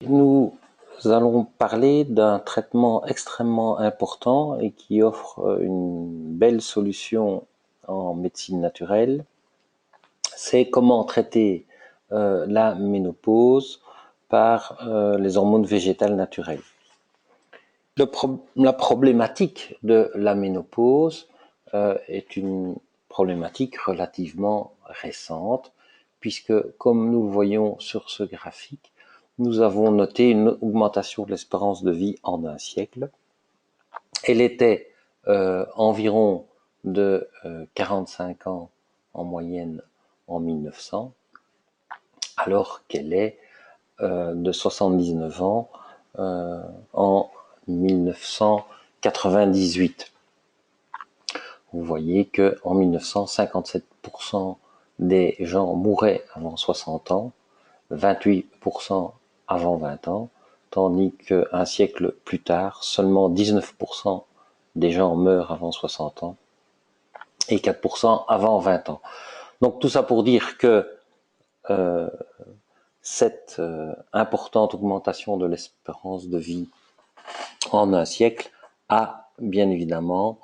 Nous allons parler d'un traitement extrêmement important et qui offre une belle solution en médecine naturelle. C'est comment traiter la ménopause par les hormones végétales naturelles. La problématique de la ménopause est une problématique relativement récente, puisque, comme nous le voyons sur ce graphique, nous avons noté une augmentation de l'espérance de vie en un siècle. Elle était environ de 45 ans en moyenne en 1900, alors qu'elle est de 79 ans en 1998. Vous voyez que en 1900, 57% des gens mouraient avant 60 ans, 28% avant 20 ans, tandis qu'un siècle plus tard, seulement 19% des gens meurent avant 60 ans et 4% avant 20 ans. Donc tout ça pour dire que cette importante augmentation de l'espérance de vie en un siècle a bien évidemment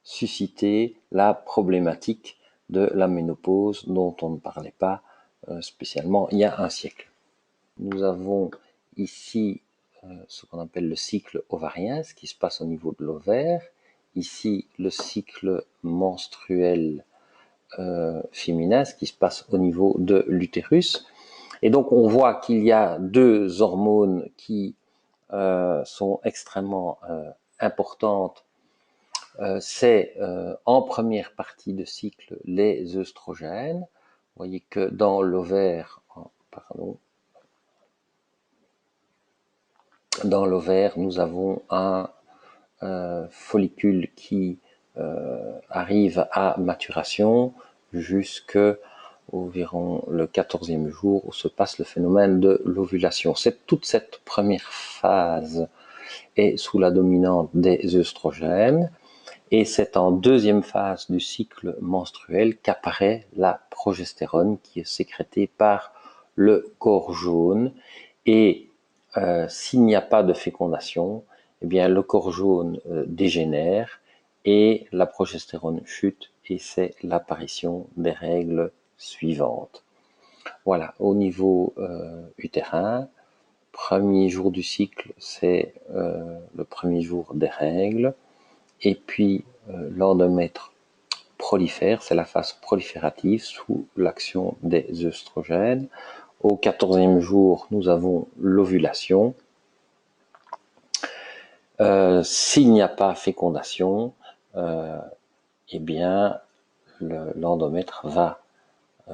suscité la problématique de la ménopause dont on ne parlait pas spécialement il y a un siècle. Nous avons ici ce qu'on appelle le cycle ovarien, ce qui se passe au niveau de l'ovaire. Ici, le cycle menstruel féminin, ce qui se passe au niveau de l'utérus. Et donc, on voit qu'il y a deux hormones qui sont extrêmement importantes. C'est en première partie de cycle les œstrogènes. Vous voyez que dans l'ovaire, nous avons un follicule qui arrive à maturation jusqu'au environ le 14e jour où se passe le phénomène de l'ovulation. Toute cette première phase est sous la dominante des œstrogènes et c'est en deuxième phase du cycle menstruel qu'apparaît la progestérone qui est sécrétée par le corps jaune et s'il n'y a pas de fécondation, eh bien le corps jaune dégénère et la progestérone chute et c'est l'apparition des règles suivantes. Voilà, au niveau utérin, premier jour du cycle, c'est le premier jour des règles, et puis l'endomètre prolifère, c'est la phase proliférative sous l'action des œstrogènes. Au 14e jour, nous avons l'ovulation. S'il n'y a pas fécondation, eh bien l'endomètre va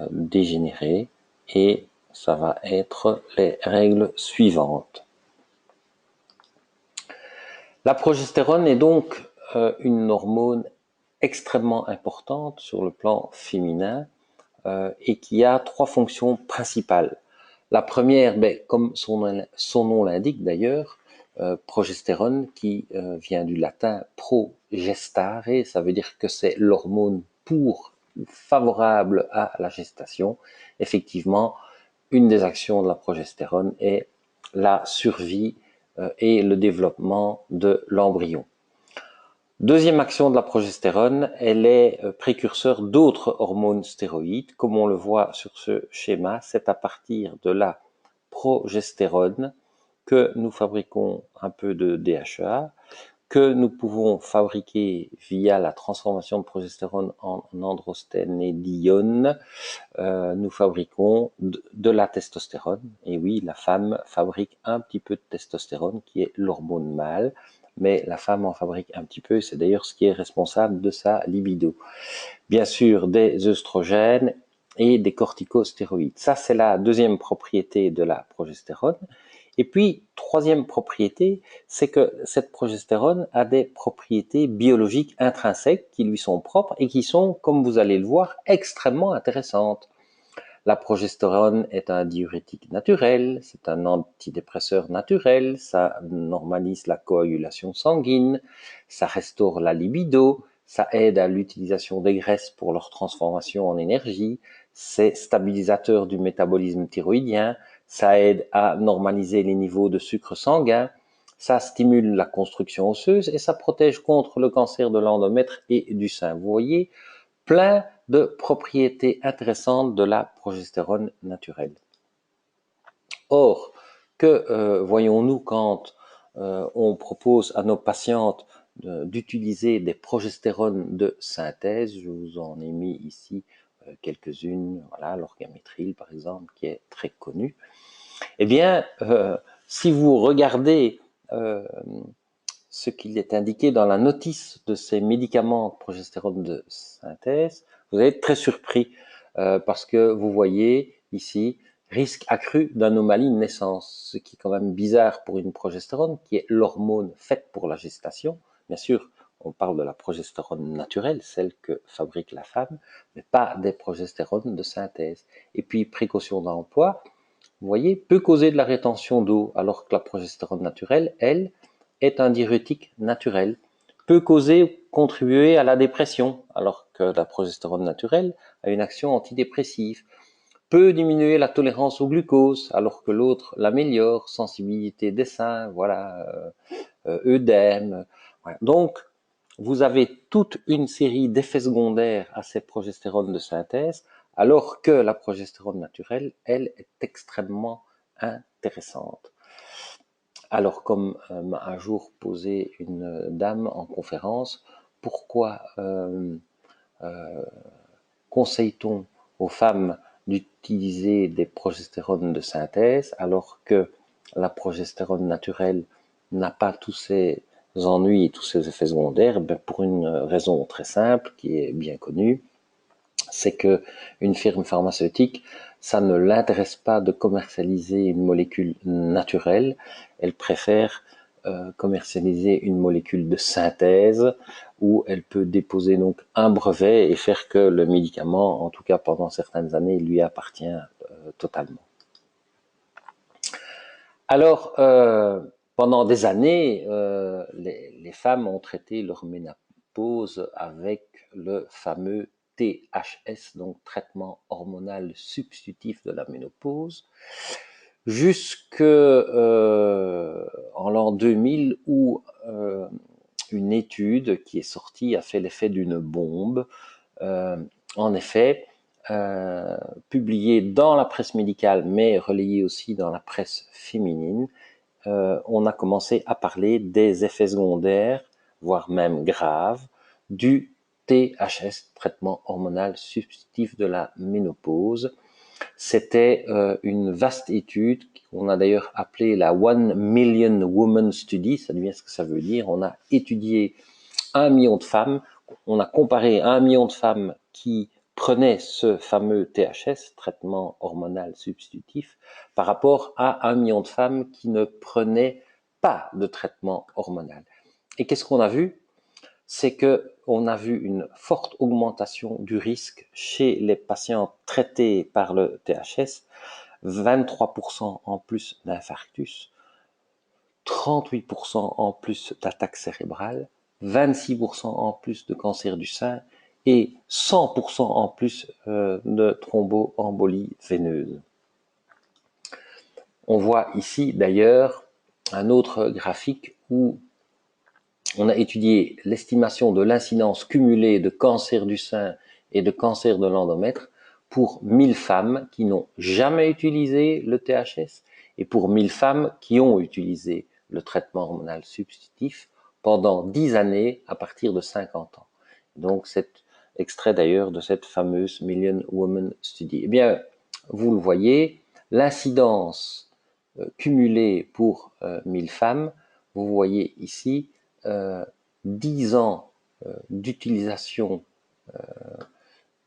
dégénérer et ça va être les règles suivantes. La progestérone est donc une hormone extrêmement importante sur le plan féminin et qui a trois fonctions principales. La première, comme son nom l'indique d'ailleurs, progestérone qui vient du latin progestare, ça veut dire que c'est l'hormone favorable à la gestation. Effectivement, une des actions de la progestérone est la survie et le développement de l'embryon. Deuxième action de la progestérone, elle est précurseur d'autres hormones stéroïdes. Comme on le voit sur ce schéma, c'est à partir de la progestérone que nous fabriquons un peu de DHEA, que nous pouvons fabriquer via la transformation de progestérone en androsténédione. Nous fabriquons de la testostérone. Et oui, la femme fabrique un petit peu de testostérone, qui est l'hormone mâle, mais la femme en fabrique un petit peu, c'est d'ailleurs ce qui est responsable de sa libido. Bien sûr, des œstrogènes et des corticostéroïdes. Ça, c'est la deuxième propriété de la progestérone. Et puis, troisième propriété, c'est que cette progestérone a des propriétés biologiques intrinsèques qui lui sont propres et qui sont, comme vous allez le voir, extrêmement intéressantes. La progestérone est un diurétique naturel, c'est un antidépresseur naturel, ça normalise la coagulation sanguine, ça restaure la libido, ça aide à l'utilisation des graisses pour leur transformation en énergie, c'est stabilisateur du métabolisme thyroïdien, ça aide à normaliser les niveaux de sucre sanguin, ça stimule la construction osseuse et ça protège contre le cancer de l'endomètre et du sein. Vous voyez, plein de propriétés intéressantes de la progestérone naturelle. Or, que voyons-nous quand on propose à nos patientes d'utiliser des progestérones de synthèse? Je vous en ai mis ici quelques-unes, voilà, l'orgamétril par exemple, qui est très connu. Eh bien, si vous regardez ce qu'il est indiqué dans la notice de ces médicaments de progestérone de synthèse, vous allez être très surpris parce que vous voyez ici risque accru d'anomalie de naissance, ce qui est quand même bizarre pour une progestérone qui est l'hormone faite pour la gestation. Bien sûr, on parle de la progestérone naturelle, celle que fabrique la femme, mais pas des progestérones de synthèse. Et puis, précaution d'emploi, vous voyez, peut causer de la rétention d'eau, alors que la progestérone naturelle, elle, est un diurétique naturel, peut contribuer à la dépression, alors que la progestérone naturelle a une action antidépressive, peut diminuer la tolérance au glucose, alors que l'autre l'améliore, sensibilité des seins, voilà, œdème. Voilà. Donc, vous avez toute une série d'effets secondaires à ces progestérones de synthèse, alors que la progestérone naturelle, elle, est extrêmement intéressante. Alors, comme m'a un jour posé une dame en conférence, pourquoi conseille-t-on aux femmes d'utiliser des progestérones de synthèse alors que la progestérone naturelle n'a pas tous ces ennuis et tous ces effets secondaires? Ben, pour une raison très simple qui est bien connue, c'est que une firme pharmaceutique, ça ne l'intéresse pas de commercialiser une molécule naturelle, elle préfère commercialiser une molécule de synthèse où elle peut déposer donc un brevet et faire que le médicament, en tout cas pendant certaines années, lui appartient totalement. Alors, pendant des années, les femmes ont traité leur ménopause avec le fameux THS, donc traitement hormonal substitutif de la ménopause, jusque en l'an 2000 où une étude qui est sortie a fait l'effet d'une bombe. En effet, publiée dans la presse médicale, mais relayée aussi dans la presse féminine, on a commencé à parler des effets secondaires, voire même graves, du THS, traitement hormonal substitutif de la ménopause. C'était une vaste étude qu'on a d'ailleurs appelée la 1 Million Women Study, ça devient ce que ça veut dire. On a étudié 1 million de femmes, on a comparé 1 million de femmes qui prenaient ce fameux THS, traitement hormonal substitutif, par rapport à 1 million de femmes qui ne prenaient pas de traitement hormonal. Et qu'est-ce qu'on a vu? C'est qu'on a vu une forte augmentation du risque chez les patients traités par le THS, 23% en plus d'infarctus, 38% en plus d'attaque cérébrale, 26% en plus de cancer du sein et 100% en plus de thromboembolie veineuse. On voit ici d'ailleurs un autre graphique où on a étudié l'estimation de l'incidence cumulée de cancer du sein et de cancer de l'endomètre pour 1000 femmes qui n'ont jamais utilisé le THS et pour 1000 femmes qui ont utilisé le traitement hormonal substitutif pendant 10 années à partir de 50 ans. Donc c'est extrait d'ailleurs de cette fameuse Million Women Study. Eh bien, vous le voyez, l'incidence cumulée pour 1000 femmes, vous voyez ici 10 ans d'utilisation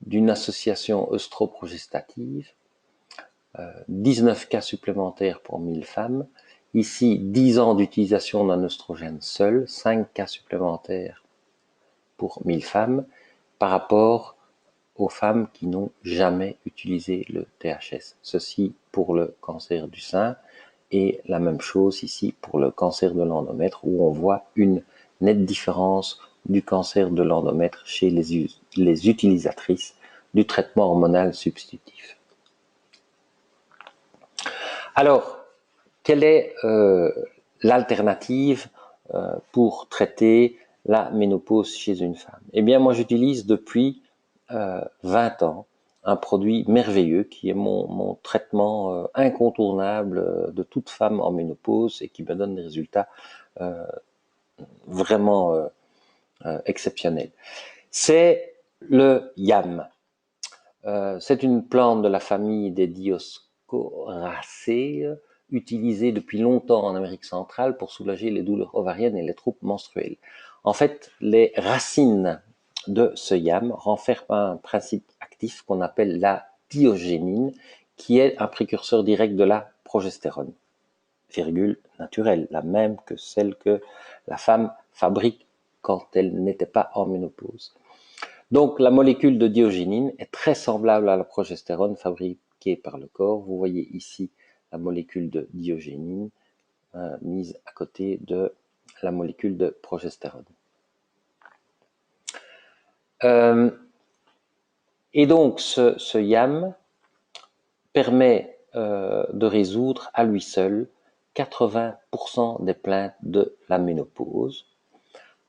d'une association œstroprogestative, 19 cas supplémentaires pour 1000 femmes. Ici, 10 ans d'utilisation d'un œstrogène seul, 5 cas supplémentaires pour 1000 femmes, par rapport aux femmes qui n'ont jamais utilisé le THS. Ceci pour le cancer du sein et la même chose ici pour le cancer de l'endomètre où on voit une nette différence du cancer de l'endomètre chez les utilisatrices du traitement hormonal substitutif. Alors, quelle est l'alternative pour traiter la ménopause chez une femme? Eh bien, moi, j'utilise depuis 20 ans un produit merveilleux qui est mon traitement incontournable de toute femme en ménopause et qui me donne des résultats vraiment exceptionnels. C'est le yam. C'est une plante de la famille des Dioscoraceae, utilisée depuis longtemps en Amérique centrale pour soulager les douleurs ovariennes et les troubles menstruels. En fait, les racines de ce yam renferment un principe actif qu'on appelle la diogénine, qui est un précurseur direct de la progestérone, virgule naturelle, la même que celle que la femme fabrique quand elle n'était pas en ménopause. Donc la molécule de diogénine est très semblable à la progestérone fabriquée par le corps. Vous voyez ici la molécule de diogénine mise à côté de la molécule de progestérone. Et donc ce YAM permet de résoudre à lui seul 80% des plaintes de la ménopause,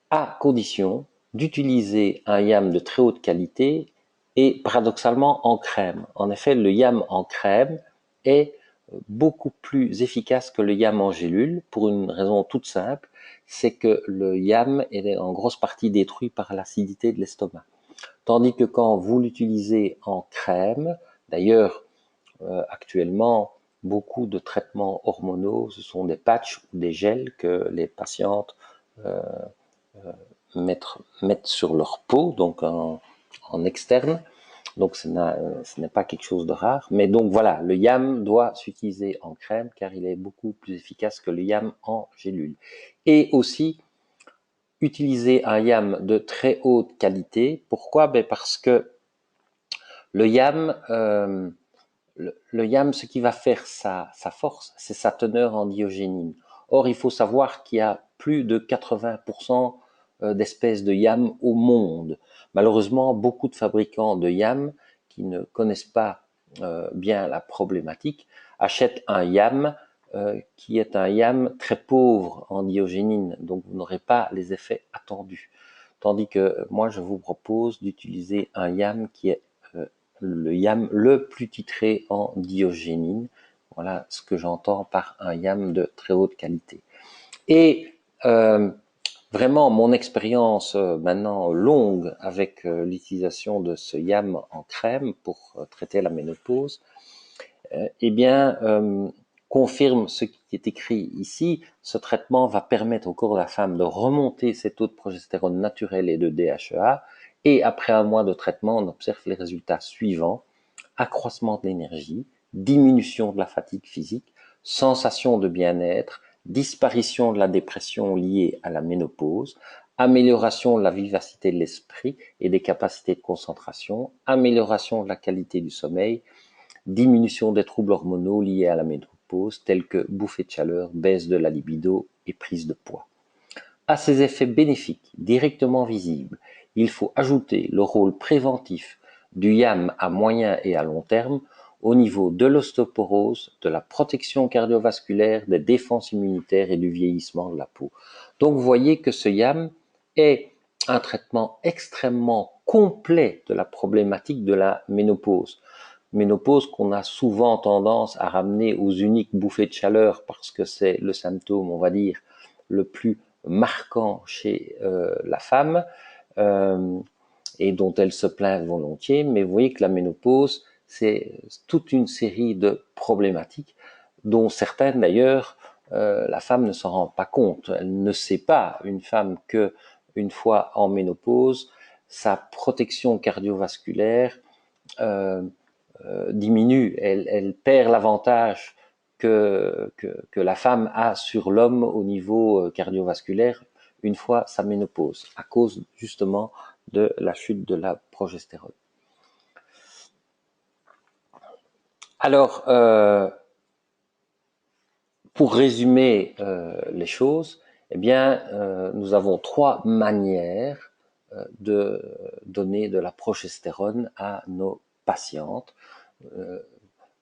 à condition d'utiliser un YAM de très haute qualité et paradoxalement en crème. En effet, le YAM en crème est beaucoup plus efficace que le YAM en gélule pour une raison toute simple, c'est que le YAM est en grosse partie détruit par l'acidité de l'estomac. Tandis que quand vous l'utilisez en crème, d'ailleurs actuellement beaucoup de traitements hormonaux, ce sont des patchs ou des gels que les patientes mettent sur leur peau, donc en externe. Donc ce n'est pas quelque chose de rare. Mais donc voilà, le YAM doit s'utiliser en crème car il est beaucoup plus efficace que le YAM en gélule. Et aussi, utiliser un YAM de très haute qualité. Pourquoi? Parce que le YAM, le YAM, ce qui va faire sa force, c'est sa teneur en diogénine. Or, il faut savoir qu'il y a plus de 80% d'espèces de YAM au monde. Malheureusement, beaucoup de fabricants de YAM qui ne connaissent pas bien la problématique achètent un YAM qui est un YAM très pauvre en diogénine, donc vous n'aurez pas les effets attendus. Tandis que moi, je vous propose d'utiliser un YAM qui est le YAM le plus titré en diogénine. Voilà ce que j'entends par un YAM de très haute qualité. Et vraiment, mon expérience maintenant longue avec l'utilisation de ce YAM en crème pour traiter la ménopause, eh bien, confirme ce qui est écrit ici. Ce traitement va permettre au corps de la femme de remonter ses taux de progestérone naturelle et de DHEA. Et après un mois de traitement, on observe les résultats suivants: accroissement de l'énergie, diminution de la fatigue physique, sensation de bien-être, disparition de la dépression liée à la ménopause, amélioration de la vivacité de l'esprit et des capacités de concentration, amélioration de la qualité du sommeil, diminution des troubles hormonaux liés à la ménopause tels que bouffée de chaleur, baisse de la libido et prise de poids. À ces effets bénéfiques directement visibles, il faut ajouter le rôle préventif du YAM à moyen et à long terme au niveau de l'ostéoporose, de la protection cardiovasculaire, des défenses immunitaires et du vieillissement de la peau. Donc vous voyez que ce YAM est un traitement extrêmement complet de la problématique de la ménopause. Ménopause qu'on a souvent tendance à ramener aux uniques bouffées de chaleur parce que c'est le symptôme, on va dire, le plus marquant chez la femme et dont elle se plaint volontiers. Mais vous voyez que la ménopause, c'est toute une série de problématiques dont certaines d'ailleurs, la femme ne s'en rend pas compte. Elle ne sait pas, une femme, que une fois en ménopause, sa protection cardiovasculaire diminue, elle perd l'avantage que la femme a sur l'homme au niveau cardiovasculaire une fois sa ménopause, à cause justement de la chute de la progestérone. Alors, pour résumer les choses, eh bien, nous avons trois manières de donner de la progestérone à nos patientes.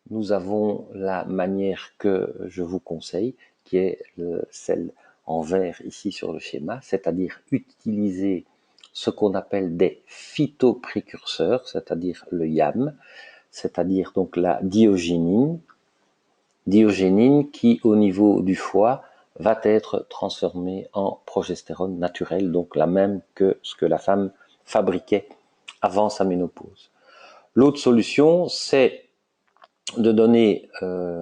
nous avons la manière que je vous conseille, qui est celle en vert ici sur le schéma, c'est-à-dire utiliser ce qu'on appelle des phytoprécurseurs, c'est-à-dire le YAM, c'est-à-dire donc la diogénine qui au niveau du foie va être transformée en progestérone naturelle, donc la même que ce que la femme fabriquait avant sa ménopause. L'autre solution, c'est de donner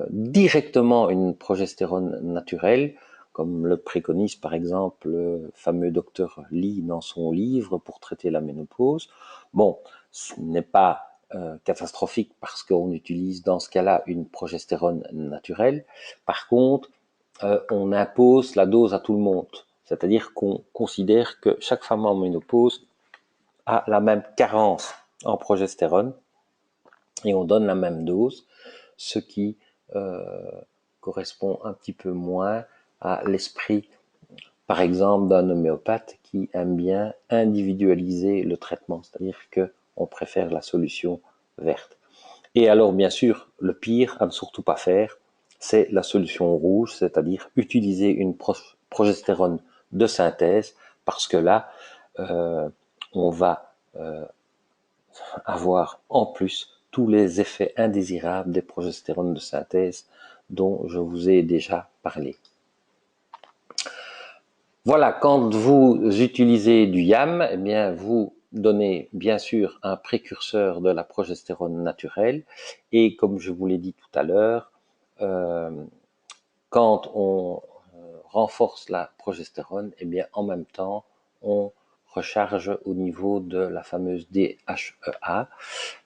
directement une progestérone naturelle, comme le préconise par exemple le fameux docteur Lee dans son livre pour traiter la ménopause. Bon, ce n'est pas catastrophique parce qu'on utilise dans ce cas-là une progestérone naturelle. Par contre, on impose la dose à tout le monde. C'est-à-dire qu'on considère que chaque femme en ménopause a la même carence en progestérone et on donne la même dose, ce qui correspond un petit peu moins à l'esprit, par exemple, d'un homéopathe qui aime bien individualiser le traitement, c'est-à-dire qu'on préfère la solution verte. Et alors, bien sûr, le pire à ne surtout pas faire, c'est la solution rouge, c'est-à-dire utiliser une progestérone de synthèse, parce que là, on va avoir en plus tous les effets indésirables des progestérones de synthèse dont je vous ai déjà parlé. Voilà, quand vous utilisez du YAM, eh bien, vous donnez bien sûr un précurseur de la progestérone naturelle et comme je vous l'ai dit tout à l'heure, quand on renforce la progestérone, eh bien, en même temps, on recharge au niveau de la fameuse DHEA,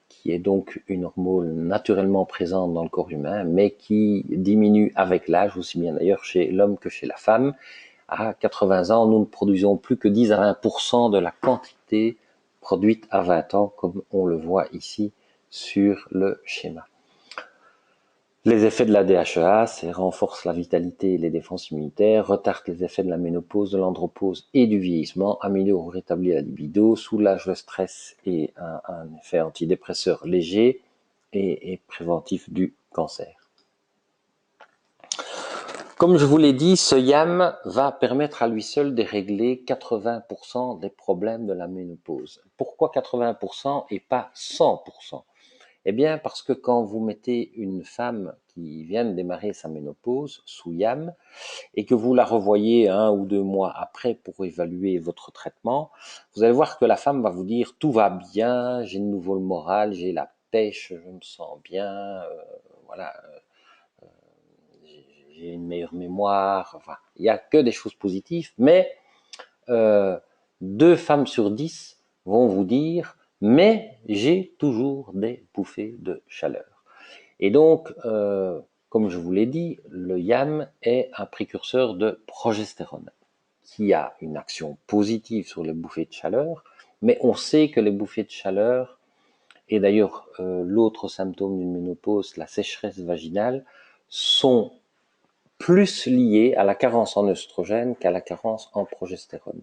qui est donc une hormone naturellement présente dans le corps humain, mais qui diminue avec l'âge, aussi bien d'ailleurs chez l'homme que chez la femme. À 80 ans, nous ne produisons plus que 10 à 20% de la quantité produite à 20 ans, comme on le voit ici sur le schéma. Les effets de la DHEA, c'est renforce la vitalité et les défenses immunitaires, retarde les effets de la ménopause, de l'andropause et du vieillissement, améliore ou rétablit la libido, soulage le stress et un effet antidépresseur léger et préventif du cancer. Comme je vous l'ai dit, ce YAM va permettre à lui seul de régler 80% des problèmes de la ménopause. Pourquoi 80% et pas 100%? Eh bien, parce que quand vous mettez une femme qui vient de démarrer sa ménopause sous YAM et que vous la revoyez 1 ou 2 mois après pour évaluer votre traitement, vous allez voir que la femme va vous dire tout va bien, j'ai de nouveau le moral, j'ai la pêche, je me sens bien, voilà, j'ai une meilleure mémoire. Enfin, il n'y a que des choses positives, mais 2 femmes sur 10 vont vous dire mais j'ai toujours des bouffées de chaleur. Et donc, comme je vous l'ai dit, le YAM est un précurseur de progestérone qui a une action positive sur les bouffées de chaleur, mais on sait que les bouffées de chaleur, et d'ailleurs l'autre symptôme d'une ménopause, la sécheresse vaginale, sont plus liées à la carence en œstrogène qu'à la carence en progestérone.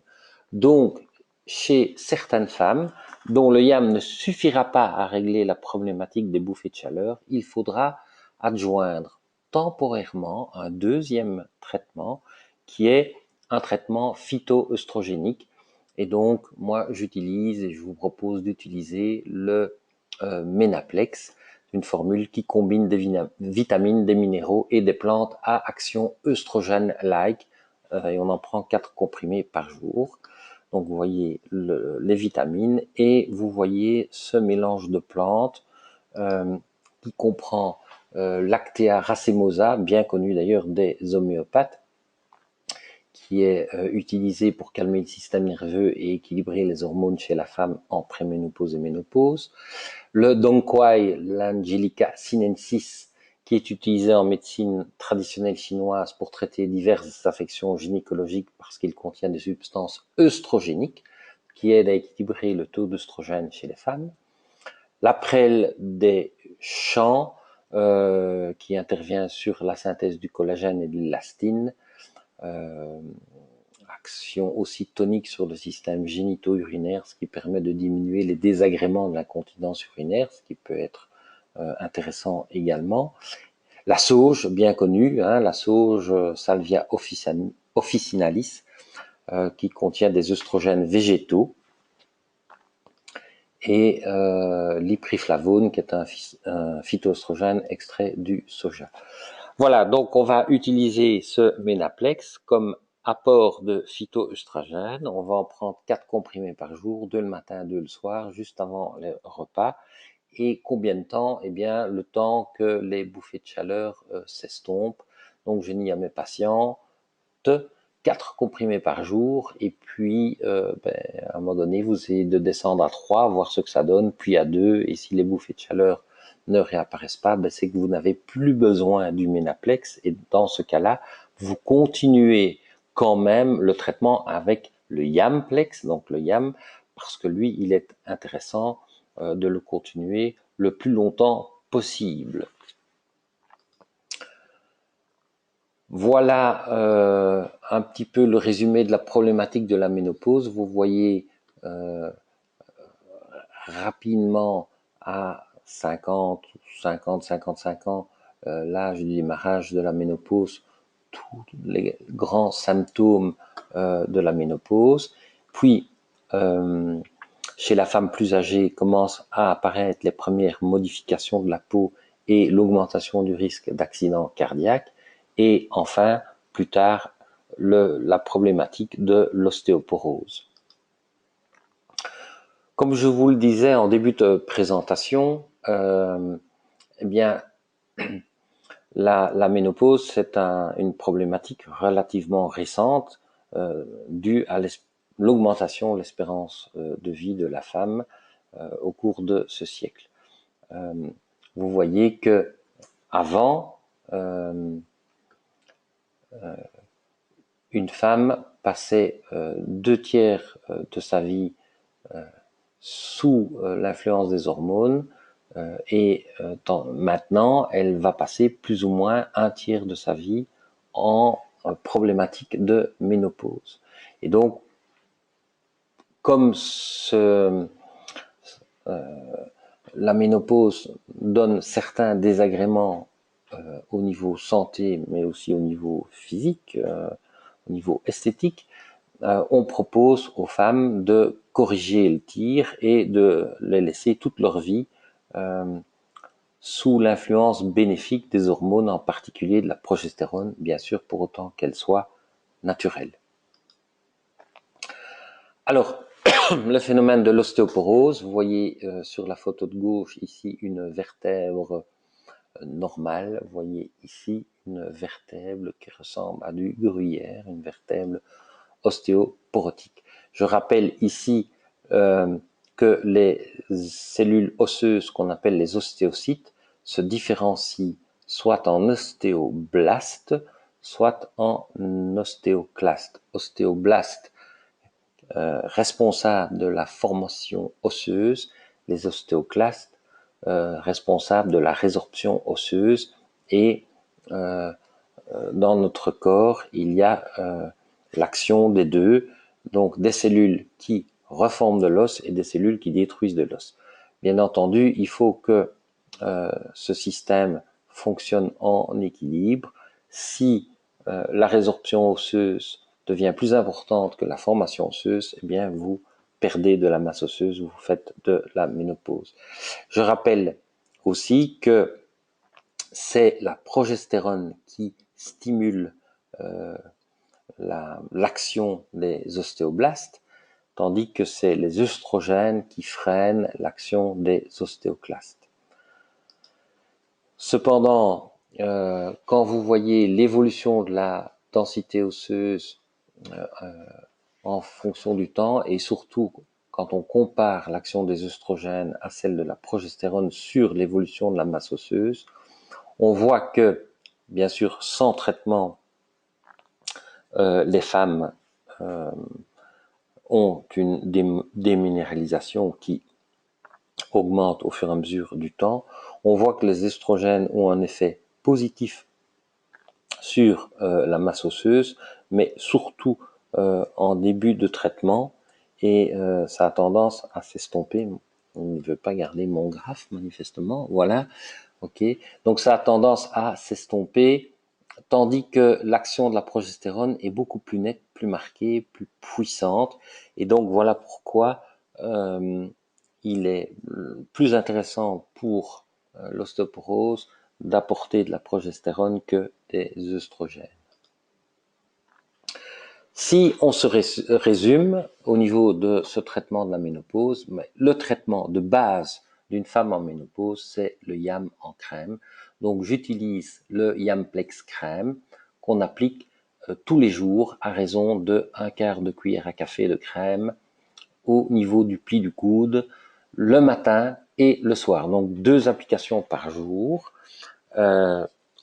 Donc, chez certaines femmes dont le YAM ne suffira pas à régler la problématique des bouffées de chaleur, il faudra adjoindre temporairement un deuxième traitement qui est un traitement phytoœstrogénique. Et donc, moi, j'utilise et je vous propose d'utiliser le Menaplex, une formule qui combine des vitamines, des minéraux et des plantes à action œstrogène-like. Et on en prend 4 comprimés par jour. Donc vous voyez les vitamines et vous voyez ce mélange de plantes qui comprend l'Actea racemosa, bien connu d'ailleurs des homéopathes, qui est utilisé pour calmer le système nerveux et équilibrer les hormones chez la femme en préménopause et ménopause. Le Dongquai, l'Angelica sinensis, qui est utilisé en médecine traditionnelle chinoise pour traiter diverses affections gynécologiques parce qu'il contient des substances œstrogéniques qui aident à équilibrer le taux d'œstrogène chez les femmes. La prêle des champs, qui intervient sur la synthèse du collagène et de l'élastine, action aussi tonique sur le système génito-urinaire, ce qui permet de diminuer les désagréments de l'incontinence urinaire, ce qui peut être intéressant également. La sauge, bien connue, hein, la sauge Salvia officinalis, qui contient des œstrogènes végétaux, et l'ipriflavone, qui est un phytoœstrogène extrait du soja. Voilà, donc on va utiliser ce Ménaplex comme apport de phytoœstrogène. On va en prendre 4 comprimés par jour, 2 le matin, 2 le soir, juste avant les repas. Et combien de temps? Eh bien, le temps que les bouffées de chaleur s'estompent. Donc, je dis à mes patients, 4 comprimés par jour, et puis à un moment donné, vous essayez de descendre à 3, voir ce que ça donne, puis à 2, et si les bouffées de chaleur ne réapparaissent pas, c'est que vous n'avez plus besoin du Ménaplex, et dans ce cas-là, vous continuez quand même le traitement avec le Yamplex, donc le Yam, parce que lui, il est intéressant de le continuer le plus longtemps possible. Voilà un petit peu le résumé de la problématique de la ménopause. Vous voyez rapidement à 55 ans, l'âge du démarrage de la ménopause, tous les grands symptômes de la ménopause. Puis, chez la femme plus âgée, commencent à apparaître les premières modifications de la peau et l'augmentation du risque d'accident cardiaque. Et enfin, plus tard, la problématique de l'ostéoporose. Comme je vous le disais en début de présentation, eh bien, la ménopause, c'est une problématique relativement récente due à l'augmentation de l'espérance de vie de la femme au cours de ce siècle. Vous voyez que avant, une femme passait 2/3 de sa vie sous l'influence des hormones et maintenant elle va passer plus ou moins 1/3 de sa vie en problématique de ménopause. Et donc, comme la ménopause donne certains désagréments au niveau santé, mais aussi au niveau physique, au niveau esthétique, on propose aux femmes de corriger le tir et de les laisser toute leur vie sous l'influence bénéfique des hormones, en particulier de la progestérone, bien sûr, pour autant qu'elle soit naturelle. Alors, le phénomène de l'ostéoporose, vous voyez sur la photo de gauche ici une vertèbre normale, vous voyez ici une vertèbre qui ressemble à du gruyère, une vertèbre ostéoporotique. Je rappelle ici que les cellules osseuses qu'on appelle les ostéocytes se différencient soit en ostéoblastes, soit en ostéoclastes. Ostéoblastes responsables de la formation osseuse, les ostéoclastes responsables de la résorption osseuse, et dans notre corps, il y a l'action des deux, donc des cellules qui reforment de l'os et des cellules qui détruisent de l'os. Bien entendu, il faut que ce système fonctionne en équilibre. Si la résorption osseuse devient plus importante que la formation osseuse, eh bien vous perdez de la masse osseuse, vous faites de la ménopause. Je rappelle aussi que c'est la progestérone qui stimule l'action des ostéoblastes, tandis que c'est les œstrogènes qui freinent l'action des ostéoclastes. Cependant, quand vous voyez l'évolution de la densité osseuse en fonction du temps, et surtout quand on compare l'action des œstrogènes à celle de la progestérone sur l'évolution de la masse osseuse, on voit que, bien sûr, sans traitement, les femmes ont une déminéralisation qui augmente au fur et à mesure du temps. On voit que les estrogènes ont un effet positif sur la masse osseuse, mais surtout en début de traitement, et ça a tendance à s'estomper Il ne veut pas garder mon graphe, manifestement. Voilà. OK. Donc, ça a tendance à s'estomper, tandis que l'action de la progestérone est beaucoup plus nette, plus marquée, plus puissante. Et donc, voilà pourquoi il est plus intéressant pour l'ostéoporose d'apporter de la progestérone que des œstrogènes. Si on se résume au niveau de ce traitement de la ménopause, le traitement de base d'une femme en ménopause, c'est le YAM en crème. Donc j'utilise le YAMplex crème qu'on applique tous les jours à raison de 1/4 de cuillère à café de crème au niveau du pli du coude, le matin et le soir. Donc 2 applications par jour.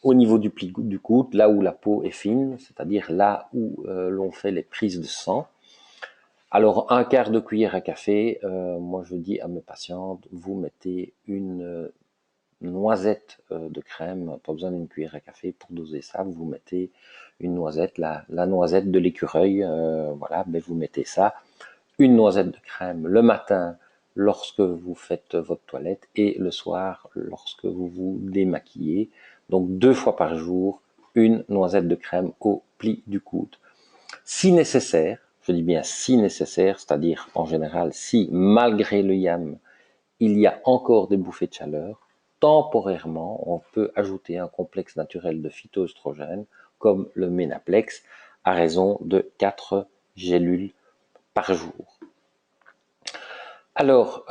Au niveau du pli du coude, là où la peau est fine, c'est-à-dire là où l'on fait les prises de sang. Alors 1/4 de cuillère à café, moi je dis à mes patientes, vous mettez une noisette de crème, pas besoin d'une cuillère à café pour doser ça, vous mettez une noisette, la noisette de l'écureuil, voilà, mais vous mettez ça, une noisette de crème le matin lorsque vous faites votre toilette et le soir lorsque vous vous démaquillez. Donc 2 fois par jour, une noisette de crème au pli du coude. Si nécessaire, je dis bien si nécessaire, c'est-à-dire en général si malgré le YAM, il y a encore des bouffées de chaleur, temporairement, on peut ajouter un complexe naturel de phytoœstrogènes comme le Ménaplex à raison de 4 gélules par jour. Alors,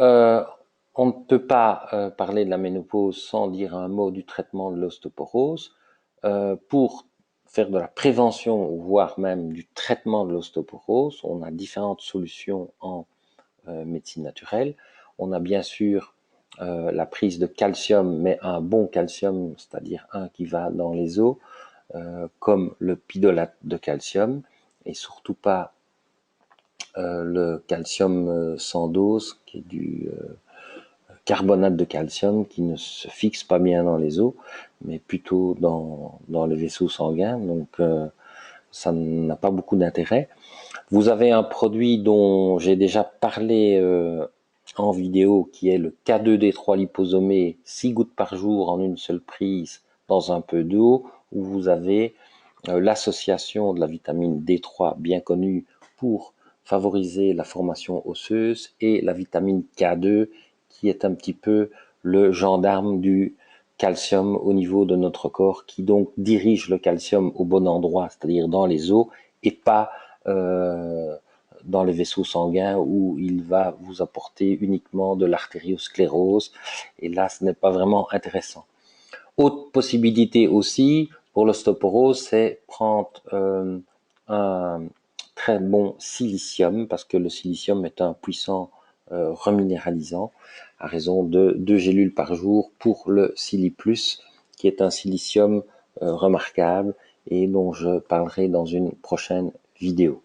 on ne peut pas parler de la ménopause sans dire un mot du traitement de l'ostéoporose. Pour faire de la prévention, voire même du traitement de l'ostéoporose, on a différentes solutions en médecine naturelle. On a bien sûr la prise de calcium, mais un bon calcium, c'est-à-dire un qui va dans les os, comme le pidolate de calcium, et surtout pas le calcium sans dose, qui est du carbonate de calcium qui ne se fixe pas bien dans les os, mais plutôt dans les vaisseaux sanguins, donc ça n'a pas beaucoup d'intérêt. Vous avez un produit dont j'ai déjà parlé en vidéo, qui est le K2D3 liposomé, 6 gouttes par jour en une seule prise dans un peu d'eau, où vous avez l'association de la vitamine D3 bien connue pour favoriser la formation osseuse et la vitamine K2 qui est un petit peu le gendarme du calcium au niveau de notre corps, qui donc dirige le calcium au bon endroit, c'est-à-dire dans les os, et pas dans les vaisseaux sanguins où il va vous apporter uniquement de l'artériosclérose. Et là, ce n'est pas vraiment intéressant. Autre possibilité aussi pour l'ostéoporose, c'est prendre un très bon silicium, parce que le silicium est un puissant reminéralisant, à raison de 2 gélules par jour pour le SiliPlus, qui est un silicium remarquable et dont je parlerai dans une prochaine vidéo.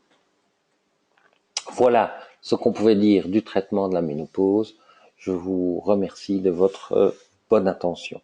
Voilà ce qu'on pouvait dire du traitement de la ménopause. Je vous remercie de votre bonne attention.